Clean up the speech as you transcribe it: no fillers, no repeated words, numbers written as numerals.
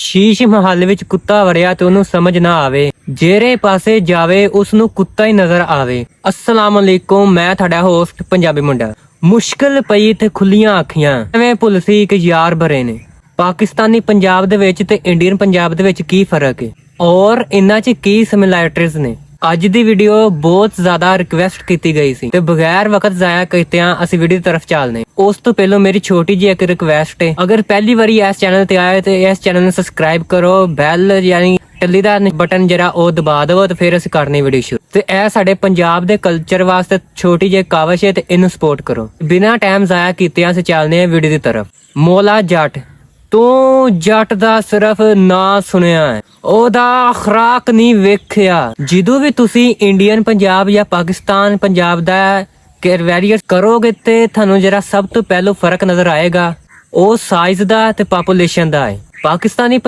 ਸ਼ੀਸ਼ ਮਹੱਲ ਵਿੱਚ ਕੁੱਤਾ ਵੜਿਆ ਤੇ ਉਹਨੂੰ ਸਮਝ ਨਾ ਆਵੇ, ਜਿਹੜੇ ਪਾਸੇ ਜਾਵੇ ਉਸ ਨੂੰ ਕੁੱਤਾ ਹੀ ਨਜ਼ਰ ਆਵੇ। ਅਸਲਾਮ ਅਲੈਕੁਮ, ਮੈਂ ਤੁਹਾਡਾ ਹੋਸਟ ਪੰਜਾਬੀ ਮੁੰਡਾ। ਮੁਸ਼ਕਿਲ ਪਈ ਤੇ ਖੁੱਲੀਆਂ ਅੱਖੀਆਂ, ਐਵੇਂ ਭੁੱਲ ਸੀ ਕਿ ਯਾਰ ਭਰੇ ਨੇ। ਪਾਕਿਸਤਾਨੀ ਪੰਜਾਬ ਦੇ ਵਿੱਚ ਤੇ ਇੰਡੀਅਨ ਪੰਜਾਬ ਦੇ ਵਿੱਚ ਕੀ ਫਰਕ ਹੈ ਔਰ ਇਹਨਾਂ 'ਚ ਕੀ ਸਿਮਿਲੈਰਿਟੀਜ਼ ਨੇ। ਅੱਜ ਦੀ ਵੀਡੀਓ ਬਹੁਤ ਜ਼ਿਆਦਾ ਰਿਕਵੈਸਟ ਕੀਤੀ ਗਈ ਸੀ ਤੇ ਬਗੈਰ ਵਕਤ ਜ਼ਾਇਆ ਕੀਤਿਆਂ ਅਸੀਂ ਵੀਡੀਓ ਦੀ ਤਰਫ ਚੱਲਦੇ। ਉਸ ਤੋਂ ਪਹਿਲਾਂ ਮੇਰੀ ਛੋਟੀ ਜਿਹੀ ਇੱਕ ਰਿਕਵੈਸਟ ਹੈ, ਅਗਰ ਪਹਿਲੀ ਵਾਰੀ ਇਸ ਚੈਨਲ ਤੇ ਆਏ ਤੇ ਇਸ ਚੈਨਲ ਨੂੰ ਸਬਸਕ੍ਰਾਈਬ ਕਰੋ, ਬੈਲ ਯਾਨੀ ਟੱਲੀ ਦਾ ਬਟਨ ਜਿਹੜਾ ਉਹ ਦਬਾ ਦਿਓ ਤੇ ਫਿਰ ਅਸੀਂ ਕਰਨੀ ਵੀਡੀਓ ਸ਼ੁਰੂ। ਤੇ ਇਹ ਸਾਡੇ ਪੰਜਾਬ ਦੇ ਕਲਚਰ ਵਾਸਤੇ ਛੋਟੀ ਜਿਹੀ ਕਾਵਿਸ਼ ਹੈ ਤੇ ਇਹਨੂੰ ਸਪੋਰਟ ਕਰੋ। ਬਿਨਾਂ ਟਾਈਮ ਜ਼ਾਇਆ ਕੀਤਿਆਂ ਅਸੀਂ ਚੱਲਦੇ ਹਾਂ ਵੀਡੀਓ ਦੀ ਤਰਫ। ਮੌਲਾ ਜੱਟ ਤੂੰ ਜੱਟ ਦਾ ਸਿਰਫ ਨਾਂ ਸੁਣਿਆ ਹੈ, ਉਹਦਾ ਖੁਰਾਕ ਨਹੀਂ ਵੇਖਿਆ। ਜਦੋਂ ਵੀ ਤੁਸੀਂ ਇੰਡੀਅਨ ਪੰਜਾਬ ਜਾਂ ਪਾਕਿਸਤਾਨ ਪੰਜਾਬ ਦਾ ਕੰਪੈਰੀਜ਼ਨ ਕਰੋਗੇ ਤੇ ਤੁਹਾਨੂੰ ਜਿਹੜਾ ਸਭ ਤੋਂ ਪਹਿਲਾਂ ਫਰਕ ਨਜ਼ਰ ਆਏਗਾ ਉਹ ਸਾਈਜ਼ ਦਾ ਤੇ ਪਾਪੂਲੇਸ਼ਨ ਦਾ ਹੈ। ਪਾਕਿਸਤਾਨੀ